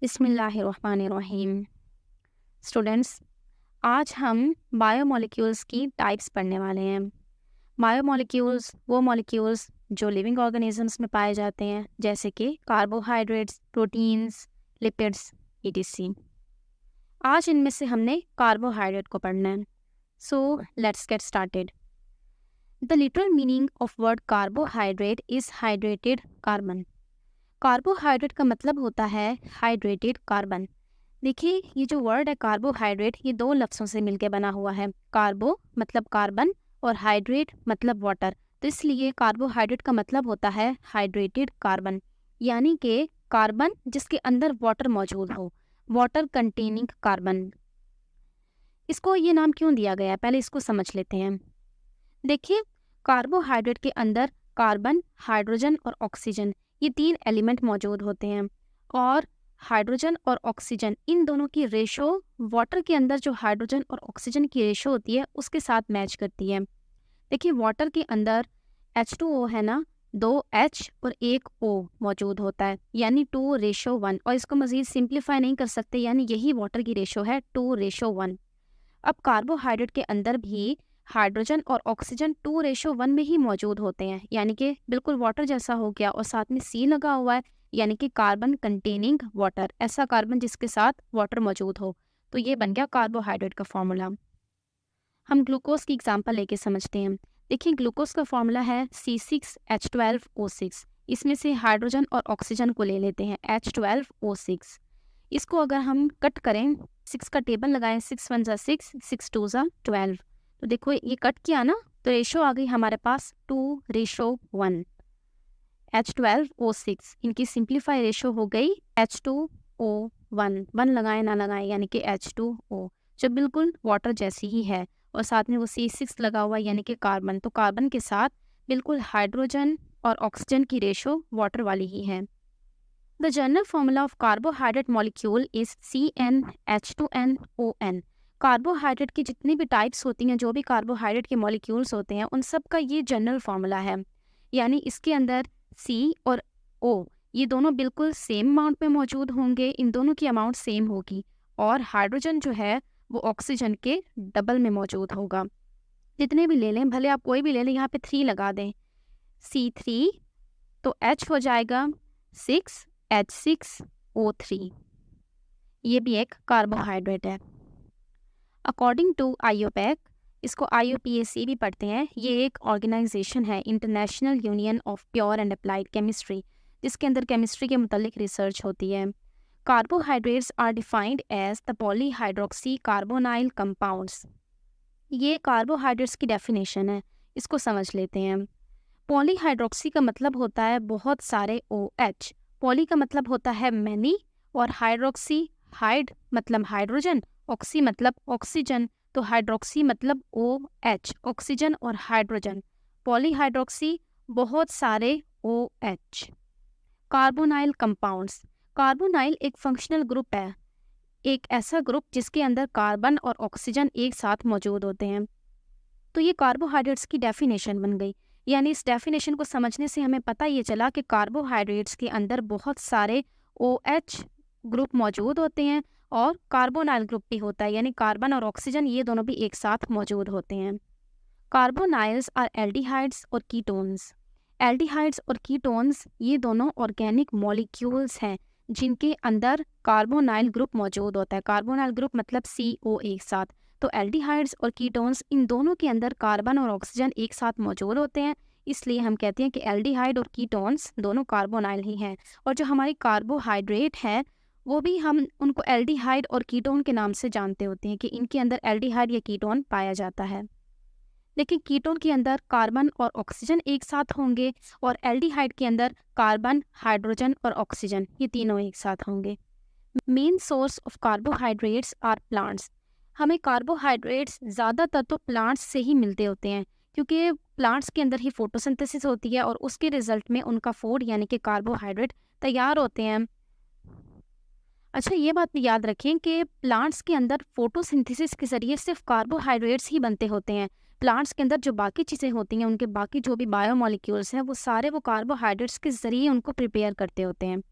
बिस्मिल्लाहिर्रहमानिर्रहीम। स्टूडेंट्स, आज हम बायोमोलिक्यूल्स की टाइप्स पढ़ने वाले हैं। बायोमोलिक्यूल्स वो मॉलिक्यूल्स जो लिविंग ऑर्गेनिजम्स में पाए जाते हैं, जैसे कि कार्बोहाइड्रेट्स, प्रोटीन्स, लिपिड्स, ईटीसी। आज इनमें से हमने कार्बोहाइड्रेट को पढ़ना है। So let's get started. The literal meaning of word carbohydrate is hydrated carbon. Carbohydrate का मतलब होता है हाइड्रेटेड कार्बन। देखिए, ये जो वर्ड है कार्बोहाइड्रेट, ये दो लफ्ज़ों से मिलकर बना हुआ है। कार्बो मतलब कार्बन और हाइड्रेट मतलब वाटर, तो इसलिए कार्बोहाइड्रेट का मतलब होता है हाइड्रेटेड कार्बन, यानी कि कार्बन जिसके अंदर वाटर मौजूद हो, वाटर कंटेनिंग कार्बन। इसको ये नाम क्यों दिया गया है, पहले इसको समझ लेते हैं। देखिए, कार्बोहाइड्रेट के अंदर कार्बन, हाइड्रोजन और ऑक्सीजन, ये तीन एलिमेंट मौजूद होते हैं, और हाइड्रोजन और ऑक्सीजन इन दोनों की रेशो वाटर के अंदर जो हाइड्रोजन और ऑक्सीजन की रेशो होती है उसके साथ मैच करती है। देखिए, वाटर के अंदर H2O है ना, 2 H और 1 O मौजूद होता है, यानी 2:1, और इसको मज़ीद सिंप्लीफाई नहीं कर सकते, यानी यही वाटर की रेशो है 2:1। अब कार्बोहाइड्रेट के अंदर भी हाइड्रोजन और ऑक्सीजन 2:1 में ही मौजूद होते हैं, यानी कि बिल्कुल वाटर जैसा हो गया, और साथ में C लगा हुआ है, यानी कि कार्बन कंटेनिंग वाटर, ऐसा कार्बन जिसके साथ वाटर मौजूद हो। तो ये बन गया कार्बोहाइड्रेट का फॉर्मूला। हम ग्लूकोज की एग्जांपल लेके समझते हैं। देखिए, ग्लूकोज का फॉर्मूला है C6H12O6। इसमें से हाइड्रोजन और ऑक्सीजन को ले लेते हैं, H12O6। इसको अगर हम कट करें, 6 का टेबल लगाएं, 6 1 ज़ा 6, 6 2 ज़ा 12, तो देखो ये कट किया ना, तो रेशो आ गई हमारे पास 2:1। H12O6 इनकी सिंप्लीफाई रेशो हो गई H2O1, 1 लगाएं ना लगाएं, यानी कि H2O, जो बिल्कुल वाटर जैसी ही है, और साथ में वो C6 लगा हुआ है, यानी कि कार्बन, तो कार्बन के साथ बिल्कुल हाइड्रोजन और ऑक्सीजन की रेशो वाटर वाली ही है। The general formula of carbohydrate molecule is CnH2nOn। Carbohydrate की जितनी भी टाइप्स होती हैं, जो भी कार्बोहाइड्रेट के मॉलिक्यूल्स होते हैं, उन सब का ये जनरल फार्मूला है, यानी इसके अंदर C और O ये दोनों बिल्कुल सेम अमाउंट में मौजूद होंगे, इन दोनों की अमाउंट सेम होगी, और हाइड्रोजन जो है वो ऑक्सीजन के डबल में मौजूद होगा। जितने भी ले लें, भले आप कोई भी ले लें, यहाँ पे 3 लगा दें, C3, तो H हो जाएगा 6H6O3। ये भी एक कार्बोहाइड्रेट है। अकॉर्डिंग टू IUPAC, इसको IUPAC भी पढ़ते हैं, ये एक ऑर्गेनाइजेशन है, International Union of Pure and Applied Chemistry, जिसके अंदर केमिस्ट्री के मुतालिक रिसर्च होती है। Carbohydrates are defined as the polyhydroxy carbonyl compounds. ये कार्बोहाइड्रेट्स की डेफिनेशन है, इसको समझ लेते हैं। पॉलीहाइड्रोक्सी का मतलब होता है बहुत सारे OH, पॉली का मतलब होता है मैनी, और हाइड्रोक्सी, हाइड मतलब हाइड्रोजन, ऑक्सी मतलब ऑक्सीजन, तो हाइड्रोक्सी मतलब OH, ऑक्सीजन और हाइड्रोजन, पॉलीहाइड्रोक्सी बहुत सारे OH। कार्बोनाइल कंपाउंड्स, कार्बोनाइल एक फंक्शनल ग्रुप है, एक ऐसा ग्रुप जिसके अंदर कार्बन और ऑक्सीजन एक साथ मौजूद होते हैं। तो ये कार्बोहाइड्रेट्स की डेफिनेशन बन गई, यानी इस डेफिनेशन को समझने से हमें पता ये चला कि कार्बोहाइड्रेट्स के अंदर बहुत सारे OH ग्रुप मौजूद होते हैं, और कार्बोनाइल ग्रुप भी होता है, यानी कार्बन और ऑक्सीजन ये दोनों भी एक साथ मौजूद होते हैं। कार्बोनाइल्स आर एल्डिहाइड्स और कीटोन्स। एल्डिहाइड्स और कीटोन्स ये दोनों ऑर्गेनिक मॉलिक्यूल्स हैं जिनके अंदर कार्बोनाइल ग्रुप मौजूद होता है। कार्बोनाइल ग्रुप मतलब CO एक साथ, तो एल्डिहाइड्स और कीटोन्स इन दोनों के अंदर कार्बन और ऑक्सीजन एक साथ मौजूद होते हैं, इसलिए हम कहते हैं कि एल्डिहाइड और कीटोन्स दोनों कार्बोनाइल ही हैं। और जो हमारी कार्बोहाइड्रेट है वो भी हम उनको एल्डिहाइड और कीटोन के नाम से जानते होते हैं कि इनके अंदर एल्डिहाइड या कीटोन पाया जाता है। लेकिन कीटोन के अंदर कार्बन और ऑक्सीजन एक साथ होंगे, और एल्डिहाइड के अंदर कार्बन, हाइड्रोजन और ऑक्सीजन ये तीनों एक साथ होंगे। Main source of carbohydrates are plants. हमें कार्बोहाइड्रेट्स ज़्यादातर तो प्लांट्स से ही मिलते होते हैं, क्योंकि प्लांट्स के अंदर ही फोटोसिंथेसिस होती है, और उसके रिजल्ट में उनका फूड यानी कि कार्बोहाइड्रेट तैयार होते हैं। अच्छा, ये बात भी याद रखें कि प्लांट्स के अंदर फोटोसिंथेसिस के ज़रिए सिर्फ कार्बोहाइड्रेट्स ही बनते होते हैं। प्लांट्स के अंदर जो बाकी चीज़ें होती हैं, उनके बाकी जो भी बायोमोलिक्यूल्स हैं, वो सारे वो कार्बोहाइड्रेट्स के ज़रिए उनको प्रिपेयर करते होते हैं।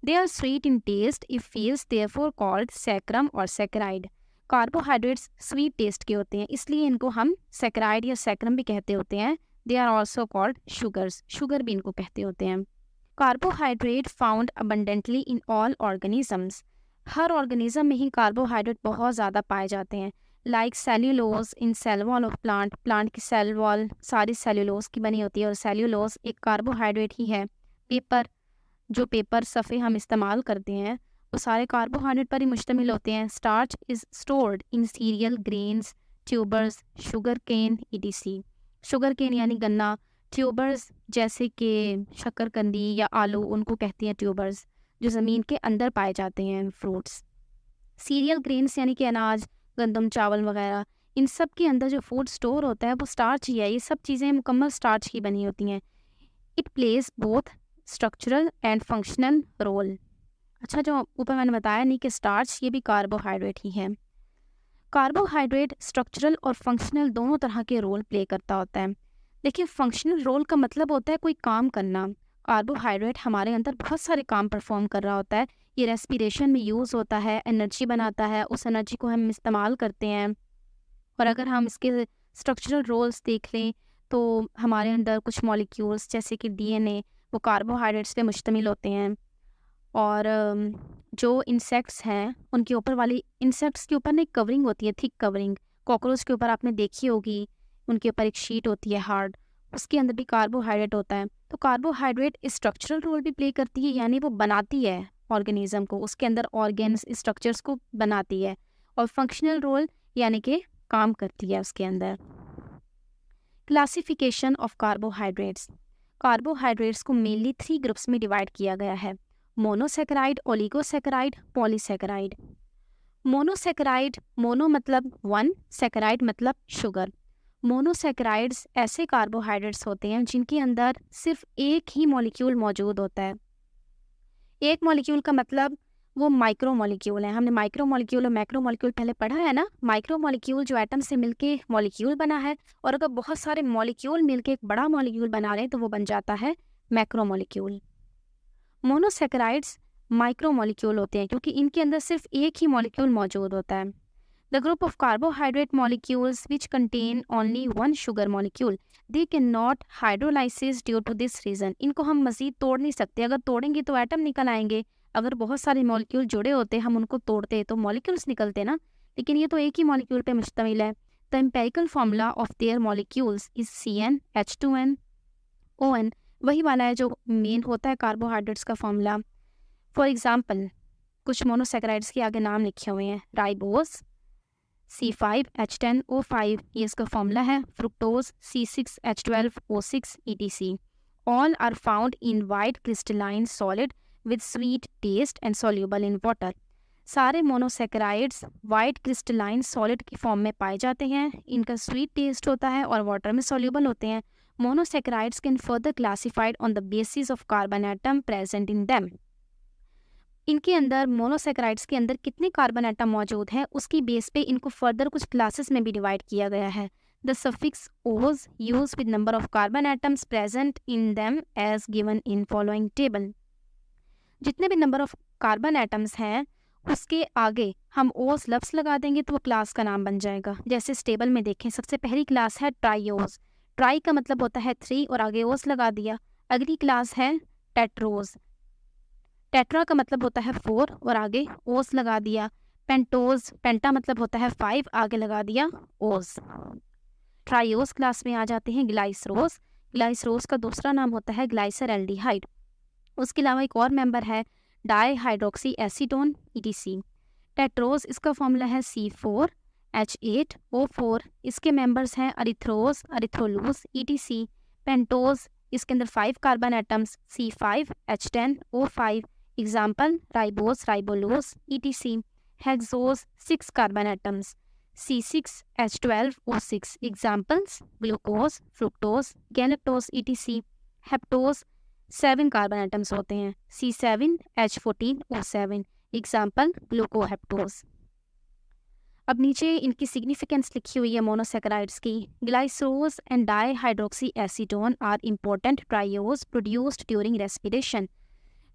They are sweet in taste if feels therefore called saccharum और सैकराइड। कार्बोहाइड्रेट्स स्वीट टेस्ट के होते हैं, इसलिए इनको हम सैकराइड या सैक्रम भी कहते होते हैं। They are also called sugars, sugar भी इनको कहते होते हैं। Carbohydrate found abundantly in all organisms, हर ऑर्गेनिज्म में ही कार्बोहाइड्रेट बहुत ज़्यादा पाए जाते हैं। Like cellulose in cell wall of plant, plant की सेल वॉल सारी सेल्यूलोज की बनी होती है और सेल्यूलोज एक कार्बोहाइड्रेट ही है। पेपर, जो पेपर सफ़े हम इस्तेमाल करते हैं वो सारे कार्बोहाइड्रेट पर ही मुश्तमिल होते हैं। Starch is stored in cereal grains, tubers, sugar cane E T C. Sugar cane यानी गन्ना, ट्यूबर्स जैसे कि शक्करकंदी या आलू, उनको कहते हैं ट्यूबर्स, जो ज़मीन के अंदर पाए जाते हैं फ्रूट्स। सीरियल ग्रेन्स यानी कि अनाज, गंदम, चावल वगैरह, इन सब के अंदर जो फूड स्टोर होता है वो स्टार्च ही है। ये सब चीज़ें मुकम्मल स्टार्च की बनी होती हैं। It plays both structural and functional role. अच्छा, जो ऊपर मैंने बताया नहीं कि स्टार्च ये भी कार्बोहाइड्रेट ही है। कार्बोहाइड्रेट स्ट्रक्चरल और फंक्शनल दोनों तरह के रोल प्ले करता होता है। देखिए, फंक्शनल रोल का मतलब होता है कोई काम करना। कार्बोहाइड्रेट हमारे अंदर बहुत सारे काम परफॉर्म कर रहा होता है। ये रेस्पिरेशन में यूज़ होता है, एनर्जी बनाता है, उस एनर्जी को हम इस्तेमाल करते हैं। और अगर हम इसके स्ट्रक्चरल रोल्स देख लें तो हमारे अंदर कुछ मॉलिक्यूल्स जैसे कि डीएनए वो कार्बोहाइड्रेट्स पे मुश्तमिल होते हैं। और जो इंसेक्ट्स हैं उनके ऊपर वाली, इंसेक्ट्स के ऊपर ना एक कवरिंग होती है, थिक कवरिंग। कॉकरोच के ऊपर आपने देखी होगी, उनके ऊपर एक शीट होती है हार्ड, उसके अंदर भी कार्बोहाइड्रेट होता है। तो कार्बोहाइड्रेट स्ट्रक्चरल रोल भी प्ले करती है, यानी वो बनाती है ऑर्गेनिज्म को, उसके अंदर ऑर्गेन्स स्ट्रक्चर्स को बनाती है। और फंक्शनल रोल यानी कि काम करती है उसके अंदर। क्लासिफिकेशन ऑफ कार्बोहाइड्रेट्स, कार्बोहाइड्रेट्स को मेनली 3 ग्रुप्स में डिवाइड किया गया है: monosaccharide, oligosaccharide, polysaccharide. Monosaccharide, mono मतलब 1, सेकेराइड मतलब शुगर। मोनोसेकेराइड्स ऐसे कार्बोहाइड्रेट्स होते हैं जिनके अंदर सिर्फ एक ही मॉलिक्यूल मौजूद होता है। एक मॉलिक्यूल का मतलब वो माइक्रो मॉलिक्यूल है। हमने माइक्रो मॉलिक्यूल और मैक्रो मॉलिक्यूल पहले पढ़ा है ना। माइक्रो मॉलिक्यूल जो एटम से मिलके मॉलिक्यूल बना है, और अगर बहुत सारे मॉलिक्यूल मिलके एक बड़ा मॉलिक्यूल बना लें तो वो बन जाता है macro molecule. Monosaccharides micro molecule होते हैं क्योंकि इनके अंदर सिर्फ एक ही मॉलिक्यूल मौजूद होता है। The group of carbohydrate molecules which contain only 1 sugar molecule, they can not hydrolysis due to this reason. इनको हम मज़ीद तोड़ नहीं सकते, अगर तोड़ेंगे तो एटम निकल आएंगे। अगर बहुत सारे मॉलिक्यूल जुड़े होते, हम उनको तोड़ते तो मॉलिक्यूल्स निकलते ना, लेकिन ये तो एक ही मॉलिक्यूल पे मुश्तमिल है। The empirical formula of their molecules is CnH2nOn, वही वाला है जो मेन होता है कार्बोहाइड्रेट्स का फॉर्मूला। फॉर एग्जाम्पल, कुछ मोनोसेकेराइड्स के आगे नाम लिखे हुए हैं: राइबोस C5H10O5, ये इसका फॉर्मूला है। Fructose C6H12O6 ETC। All are found in white crystalline solid with sweet taste and soluble in water. सारे मोनोसेकेराइड्स वाइट क्रिस्टलाइन सॉलिड की फॉर्म में पाए जाते हैं, इनका स्वीट टेस्ट होता है और वाटर में सॉल्यूबल होते हैं। Monosaccharides can further classified on the basis of carbon atom present in them. इनके अंदर, मोनोसेकेराइड्स के अंदर कितने कार्बन एटम मौजूद हैं उसकी बेस पे इनको फर्दर कुछ क्लासेस में भी डिवाइड किया गया है। The suffix ose use with number of carbon atoms present in them as given in following table. जितने भी नंबर ऑफ कार्बन एटम्स हैं उसके आगे हम ओस लफ्स लगा देंगे तो वो क्लास का नाम बन जाएगा। जैसे इस टेबल में देखें, सबसे पहली क्लास है ट्राइओज, ट्राई का मतलब होता है 3 और आगे ओस लगा दिया। अगली क्लास है टेट्रोज, टेट्रा का मतलब होता है 4 और आगे ओस लगा दिया। पेंटोज, पेंटा मतलब होता है 5, आगे लगा दिया ओस। ट्राइओस क्लास में आ जाते हैं ग्लाइसरोस, ग्लाइसरोस का दूसरा नाम होता है ग्लाइसर एल्डिहाइड। उसके अलावा एक और मेंबर है di hydroxy acetone ETC। Tetrose, इसका फॉर्मूला है C4H8O4, इसके मेंबर्स हैं अरिथ्रोज, अरिथ्रोलूस ETC। पेंटोज, इसके अंदर 5 carbon atoms, C5H10O5, example ribose, ribulose ETC। Hexose, 6 carbon atoms, C6H12O6, examples glucose, fructose, galactose ETC। Heptose, 7 carbon atoms होते हैं, C7H14O7, एग्जाम्पल ग्लूकोहेप्टोज। अब नीचे इनकी सिग्निफिकेंस लिखी हुई है मोनोसेकेराइड्स की। Glycose and dihydroxy acetone are important triose produced during respiration.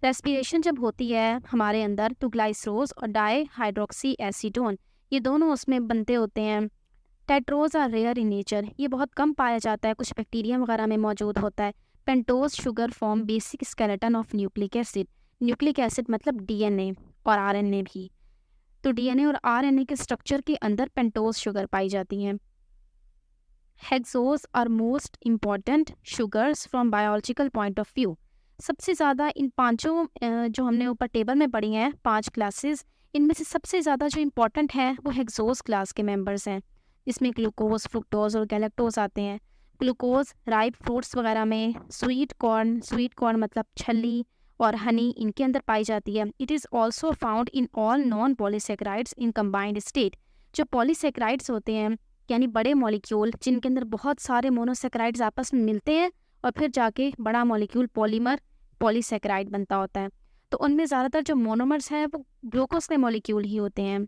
Respiration जब होती है हमारे अंदर तो ग्लाइसरोज और डाई हाइड्रोक्सी एसीटोन ये दोनों उसमें बनते होते हैं। Tetrose are rare in nature, ये बहुत कम पाया जाता है, कुछ बैक्टीरिया वगैरह में मौजूद होता है। Pentose sugar form basic skeleton of nucleic acid. Nucleic acid मतलब डीएनए और आरएनए भी। तो डीएनए और आरएनए के स्ट्रक्चर के अंदर पेंटोज शुगर पाई जाती हैं। Hexose are most important sugars from biological point of view. सबसे ज़्यादा इन पांचों जो हमने ऊपर टेबल में पढ़ी हैं 5 क्लासेस, इनमें से सबसे ज़्यादा जो इम्पॉर्टेंट है वो हेक्सोज क्लास के मेंबर्स हैं। इसमें ग्लूकोज, फ्रुक्टोज और गैलेक्टोज आते हैं। ग्लूकोज राइप फ्रूट्स वगैरह में, स्वीट कॉर्न मतलब छल्ली और हनी इनके अंदर पाई जाती है। It is also found in all non polysaccharides in combined state. जो पॉलीसेक्राइड्स होते हैं यानी बड़े मॉलिक्यूल जिनके अंदर बहुत सारे मोनोसेक्राइड्स आपस में मिलते हैं और फिर जाके बड़ा मॉलिक्यूल पॉलीमर पॉलीसेक्राइड बनता होता है, तो उनमें ज़्यादातर जो मोनोमर्स हैं वो ग्लूकोज के मॉलिक्यूल ही होते हैं।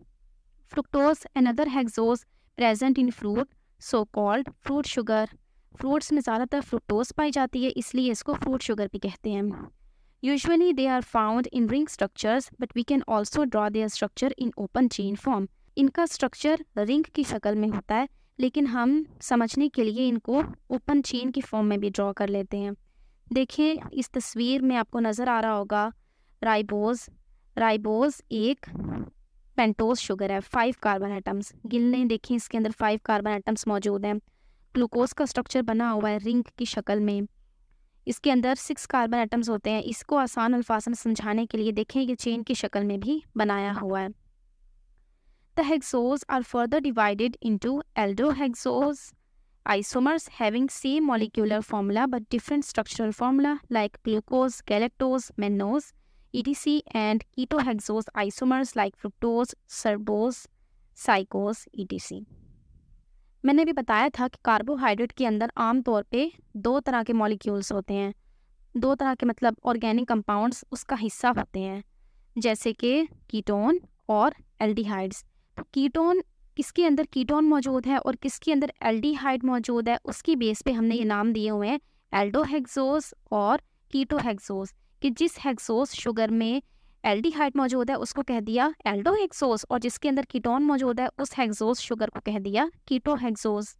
Fructose another hexose present in fruit so called fruit sugar. Fruits में ज़्यादातर फ्रुक्टोज पाई जाती है, इसलिए इसको फ्रूट शुगर भी कहते हैं। Usually they are found in ring structures but we can also draw their structure in open chain form. इनका स्ट्रक्चर रिंग की शक्ल में होता है, लेकिन हम समझने के लिए इनको ओपन चेन की फॉर्म में भी ड्रॉ कर लेते हैं। देखिए इस तस्वीर में आपको नज़र आ रहा होगा राइबोज एक पेंटोज शुगर है, 5 कार्बन एटम्स। गिनने देखें इसके अंदर 5 कार्बन एटम्स मौजूद हैं। ग्लूकोज का स्ट्रक्चर बना हुआ है रिंग की शक्ल में, इसके अंदर 6 कार्बन एटम्स होते हैं। इसको आसान अल्फाज में समझाने के लिए देखें ये चेन की शक्ल में भी बनाया हुआ है। The hexose are further divided into aldohexose isomers having same molecular formula but different structural formula like glucose, galactose, mannose, etc. and ketohexose isomers like fructose, sucrose, साइकोस etc. मैंने भी बताया था कि कार्बोहाइड्रेट के अंदर आमतौर पे 2 तरह के मॉलिक्यूल्स होते हैं। 2 तरह के मतलब ऑर्गेनिक कंपाउंड्स उसका हिस्सा होते हैं, जैसे कि कीटोन और एल्डिहाइड्स। तो कीटोन किसके अंदर कीटोन मौजूद है और किसके अंदर एल्डिहाइड मौजूद है, उसकी बेस पे हमने ये नाम दिए हुए हैं एल्डोहेक्सोज और कीटोहेक्सोज। कि जिस हेक्सोज शुगर में एल्डिहाइड मौजूद है उसको कह दिया एल्डोहेक्सोज, और जिसके अंदर कीटोन मौजूद है उस हेक्सोज शुगर को कह दिया कीटोहेक्सोज।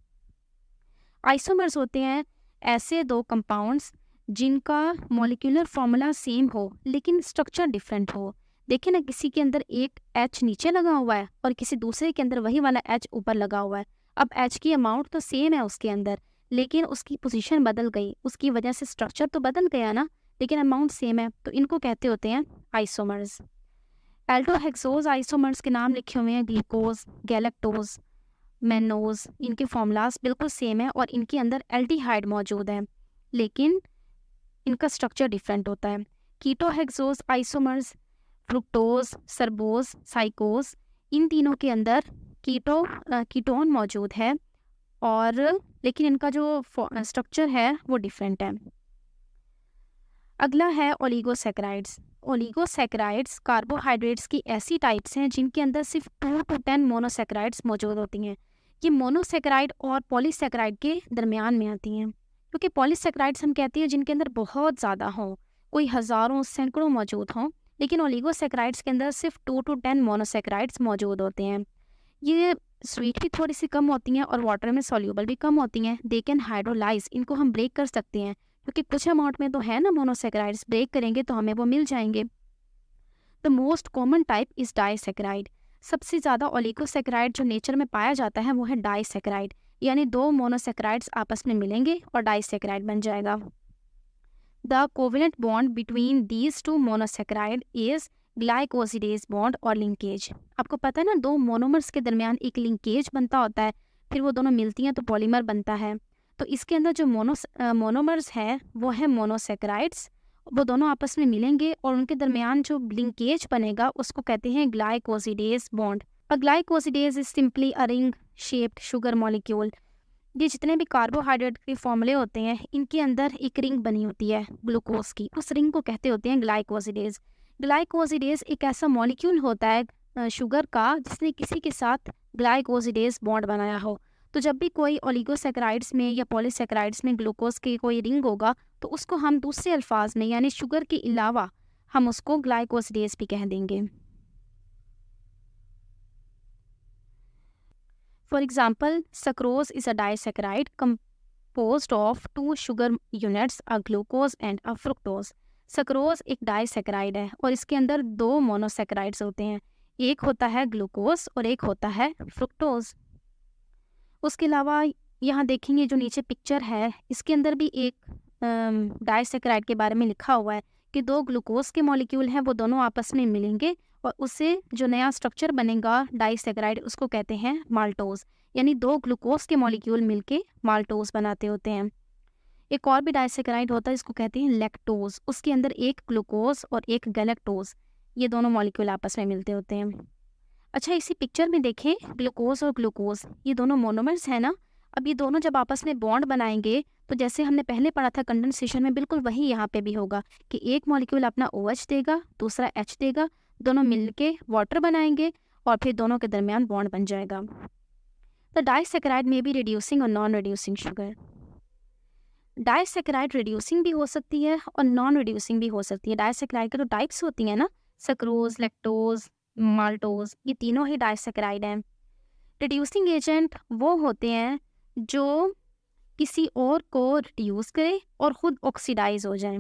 आइसोमर्स होते हैं ऐसे 2 कंपाउंड्स जिनका मॉलिक्यूलर फॉर्मूला सेम हो लेकिन स्ट्रक्चर डिफरेंट हो। देखिए ना, किसी के अंदर एक H नीचे लगा हुआ है और किसी दूसरे के अंदर वही वाला H ऊपर लगा हुआ है। अब H की अमाउंट तो सेम है उसके अंदर, लेकिन उसकी पोजीशन बदल गई, उसकी वजह से स्ट्रक्चर तो बदल गया ना, लेकिन अमाउंट सेम है, तो इनको कहते होते हैं आइसोमर्स। एल्डोहेक्सोज आइसोमर्स के नाम लिखे हुए हैं ग्लूकोज, गैलेक्टोज, मैनोज। इनके फॉर्मूलाज बिल्कुल सेम है और इनके अंदर एल्डिहाइड मौजूद है, लेकिन इनका स्ट्रक्चर डिफरेंट होता है। कीटोहेक्सोज आइसोमर्स फ्रुक्टोज, सर्बोज, साइकोज, इन तीनों के अंदर कीटोन मौजूद है और लेकिन इनका जो स्ट्रक्चर है वो डिफरेंट है। अगला है ओलिगोसैकेराइड्स। ओलिगोसैकेराइड्स कार्बोहाइड्रेट्स की ऐसी टाइप्स हैं जिनके अंदर सिर्फ 2 to 10 मोनोसैकेराइड्स मौजूद होती हैं। ये मोनोसैकेराइड और पॉलीसैकेराइड के दरमियान में आती हैं, क्योंकि पॉलीसैकेराइड्स हम कहते हैं जिनके अंदर बहुत ज़्यादा हों, कोई हज़ारों सैकड़ों मौजूद हों, लेकिन ओलिगोसैकेराइड्स के अंदर सिर्फ 2 to 10 मोनोसैकेराइड्स मौजूद होते हैं। ये स्वीट भी थोड़ी सी कम होती हैं और वाटर में सॉल्यूबल भी कम होती हैं। दे कैन हाइड्रोलाइज, इनको हम ब्रेक कर सकते हैं क्योंकि कुछ अमाउंट में तो है ना मोनोसैकेराइड्स, ब्रेक करेंगे तो हमें वो मिल जाएंगे। The most common type is disaccharide. सबसे ज़्यादा ओलिगोसैकेराइड जो नेचर में पाया जाता है वो है डाइसैकेराइड, यानी 2 मोनोसैकेराइड्स आपस में मिलेंगे और डाइसैकेराइड बन जाएगा। The covalent bond between these 2 monosaccharide is ग्लाइकोसिडेज bond और लिंकेज। आपको पता है ना, 2 मोनोमर्स के दरमियान एक लिंकेज बनता होता है, फिर वो दोनों मिलती हैं तो पॉलीमर बनता है। तो इसके अंदर जो मोनोमर्स है वो है मोनोसैकेराइड्स, वो दोनों आपस में मिलेंगे और उनके दरमियान जो लिंकेज बनेगा उसको कहते हैं glycosidase bond. A glycosidase is simply a ring shaped sugar molecule. ये जितने भी कार्बोहाइड्रेट के फॉर्मूले होते हैं इनके अंदर एक रिंग बनी होती है ग्लूकोज की, उस रिंग को कहते होते हैं ग्लाइकोसिडेज। ग्लाइकोसिडेज एक ऐसा मॉलिक्यूल होता है शुगर का जिसने किसी के साथ ग्लाइकोसिडेज बॉन्ड बनाया हो। तो जब भी कोई ओलिगोसैकेराइड्स में या पॉलीसैकेराइड्स में ग्लूकोज की कोई रिंग होगा तो उसको हम दूसरे अल्फाज में यानी शुगर के अलावा हम उसको ग्लाइकोसिडेज भी कह देंगे। For example, sucrose is a disaccharide composed of two sugar units, a glucose and a fructose। Sucrose एक डाइसैकेराइड है और इसके अंदर दो मोनोसैकेराइड्स होते हैं, एक होता है ग्लूकोज और एक होता है फ्रुक्टोज। उसके अलावा यहाँ देखेंगे जो नीचे पिक्चर है, इसके अंदर भी एक डाइसैकेराइड के बारे में लिखा हुआ है कि दो ग्लूकोज के मॉलिक्यूल हैं, वो दोनों आपस में मिलेंगे और उससे जो नया स्ट्रक्चर बनेगा डाइसैकेराइड, उसको कहते हैं माल्टोज। यानी दो ग्लूकोज के मॉलिक्यूल मिलके माल्टोज बनाते होते हैं। एक और भी डाइसैकेराइड होता है, इसको कहते हैं लैक्टोज। उसके अंदर एक ग्लूकोज और एक गैलेक्टोज, ये दोनों मॉलिक्यूल आपस में मिलते होते हैं। अच्छा, इसी पिक्चर में देखें, ग्लूकोज और ग्लूकोज ये दोनों मोनोमर्स हैं ना। अब ये दोनों जब आपस में बॉन्ड बनाएंगे तो जैसे हमने पहले पढ़ा था कंडेंसेशन में, बिल्कुल वही यहाँ पे भी होगा कि एक मॉलिक्यूल अपना OH देगा, दूसरा H देगा, दोनों मिलके वाटर बनाएंगे और फिर दोनों के दरमियान बॉन्ड बन जाएगा। द डाइसैकेराइड में बी रिड्यूसिंग और non reducing sugar. Disaccharide reducing भी हो सकती है और नॉन रिड्यूसिंग भी हो सकती है। डाइसैकेराइड के तो टाइप्स होती हैं ना, सक्रोज, लैक्टोज, माल्टोज, ये तीनों ही डाइसैकेराइड हैं। रिड्यूसिंग एजेंट वो होते हैं जो किसी और को रिड्यूस करे और ख़ुद ऑक्सीडाइज हो जाए।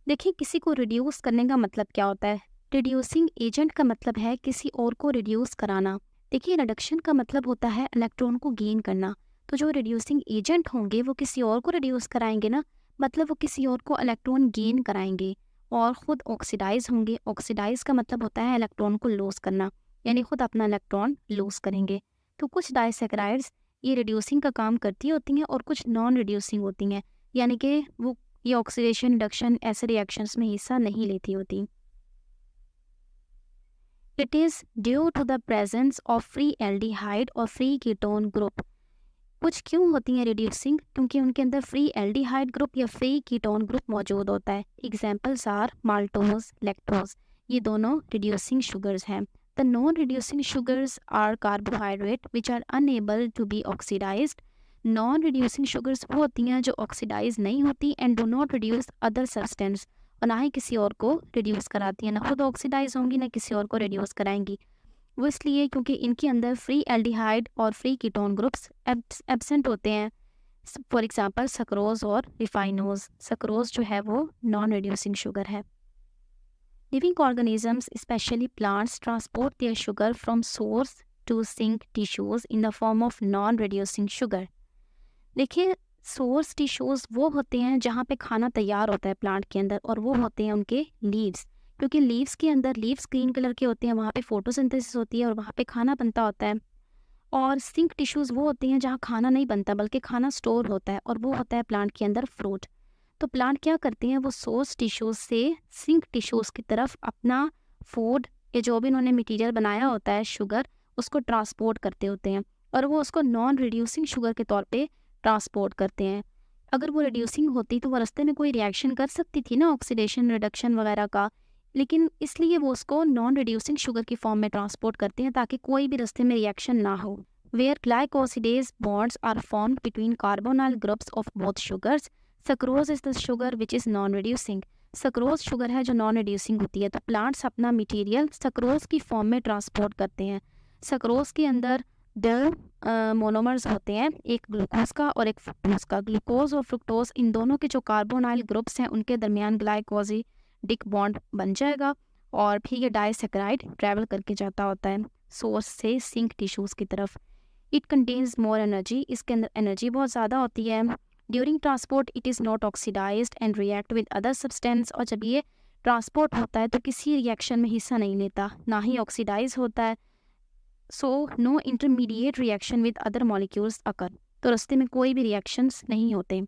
देखिए, किसी को रिड्यूस करने का मतलब क्या होता है? रिड्यूसिंग एजेंट का मतलब है किसी और को रिड्यूस कराना। देखिए, रिडक्शन का मतलब होता है इलेक्ट्रॉन को गेन करना। तो जो रिड्यूसिंग एजेंट होंगे वो किसी और को रिड्यूस कराएंगे ना, मतलब वो किसी और को इलेक्ट्रॉन गेन कराएंगे और ख़ुद ऑक्सीडाइज होंगे। ऑक्सीडाइज का मतलब होता है इलेक्ट्रॉन को लॉस करना, यानी ख़ुद अपना इलेक्ट्रॉन लॉस करेंगे। तो कुछ डाइसैकेराइड्स ये रिड्यूसिंग का काम करती होती हैं और कुछ नॉन रिड्यूसिंग होती हैं, यानी कि वो ये ऑक्सीडेशन, रिडक्शन ऐसे रिएक्शंस में हिस्सा नहीं लेती होती। It is due to the presence of free aldehyde और फ्री कीटोन ग्रुप। कुछ क्यों होती हैं रिड्यूसिंग? क्योंकि उनके अंदर फ्री एल्डिहाइड ग्रुप या फ्री कीटोन ग्रुप मौजूद होता है। एग्जाम्पल्स आर माल्टोज, लैक्टोज, ये दोनों रिड्यूसिंग शुगर्स हैं। The non-reducing sugars are carbohydrate which are unable to be oxidized. Non-reducing sugars वो होती हैं जो ऑक्सीडाइज नहीं होती and do not reduce other substance, और ना ही किसी और को रिड्यूस कराती हैं, ना खुद ऑक्सीडाइज होंगी ना किसी और को रिड्यूस कराएंगी। वो इसलिए क्योंकि इनके अंदर फ्री एल्डिहाइड और फ्री कीटोन ग्रुप्स एब्सेंट होते हैं। फॉर एग्जांपल सक्रोज और रिफाइनोज। सक्रोज जो है वो नॉन रिड्यूसिंग शुगर है। Living organisms, especially plants, transport their sugar from source to sink tissues in the form of non-reducing sugar. देखिए, source tissues वो होते हैं जहाँ पे खाना तैयार होता है प्लांट के अंदर, और वो होते हैं उनके लीव्स। क्योंकि लीव्स के अंदर, लीव्स ग्रीन कलर के होते हैं, वहाँ पे फोटोसिंथेसिस होती है और वहाँ पे खाना बनता होता है। और सिंक टिश्यूज़ वो होते हैं जहाँ खाना नहीं बनता बल्कि खाना स्टोर होता है, और वो होता है प्लांट के अंदर फ्रूट। तो प्लांट क्या करते हैं, वो सोर्स टिश्यूज़ से सिंक टिश्यूज़ की तरफ अपना फूड या जो भी उन्होंने मटेरियल बनाया होता है, शुगर, उसको ट्रांसपोर्ट करते होते हैं, और वो उसको नॉन रिड्यूसिंग शुगर के तौर पे ट्रांसपोर्ट करते हैं। अगर वो रिड्यूसिंग होती तो वो रास्ते में कोई रिएक्शन कर सकती थी ना, ऑक्सीडेशन, रिडक्शन वगैरह का, लेकिन इसलिए वो उसको नॉन रिड्यूसिंग शुगर की फॉर्म में ट्रांसपोर्ट करते हैं ताकि कोई भी रास्ते में रिएक्शन ना हो। Where glycosidase bonds are formed between carbonyl groups of both sugars, sucrose is the sugar which is non reducing. Sucrose sugar है जो नॉन रिड्यूसिंग होती है। तो प्लांट्स अपना मटेरियल सक्रोज की फॉर्म में ट्रांसपोर्ट करते हैं। सक्रोज के अंदर दो मोनोमर्स होते हैं, एक ग्लूकोज का और एक फ्रुक्टोज का। ग्लूकोज और फ्रुक्टोज, इन दोनों के जो कार्बोनाइल ग्रुप्स हैं उनके दरमियान ग्लाइकोसिडिक बॉन्ड बन जाएगा और फिर ये डाइसैकेराइड ट्रैवल करके जाता होता है सोर्स से सिंक टिश्यूज़ की तरफ। इट कंटेन्स मोर एनर्जी, इसके अंदर एनर्जी बहुत ज़्यादा होती है। During transport it is not oxidised and react with other substance, और जब ये ट्रांसपोर्ट होता है तो किसी रिएक्शन में हिस्सा नहीं लेता, ना ही ऑक्सीडाइज होता है। So no intermediate reaction with other molecules occur, तो रास्ते में कोई भी रिएक्शंस नहीं होते।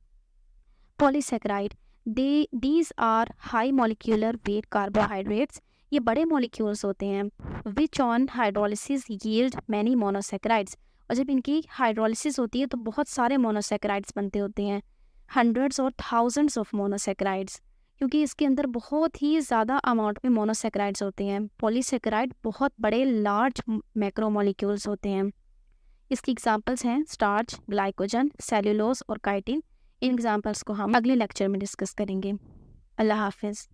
Polysaccharide, these are high molecular weight carbohydrates, ये बड़े मॉलिक्यूल्स होते हैं। Which on hydrolysis yield many monosaccharides, और जब इनकी हाइड्रोलिसिस होती है तो बहुत सारे मोनोसैकेराइड्स बनते होते हैं, हंड्रेड्स और थाउजेंड्स ऑफ मोनोसैकेराइड्स, क्योंकि इसके अंदर बहुत ही ज़्यादा अमाउंट में मोनोसैकेराइड्स होते हैं। पॉलीसैकेराइड बहुत बड़े लार्ज मैक्रोमोलिक्यूल्स होते हैं। इसकी एग्जांपल्स हैं स्टार्च, ग्लाइकोजन, सेल्यूलोज और काइटिन। इन एग्जांपल्स को हम अगले लेक्चर में डिस्कस करेंगे। अल्लाह हाफिज़।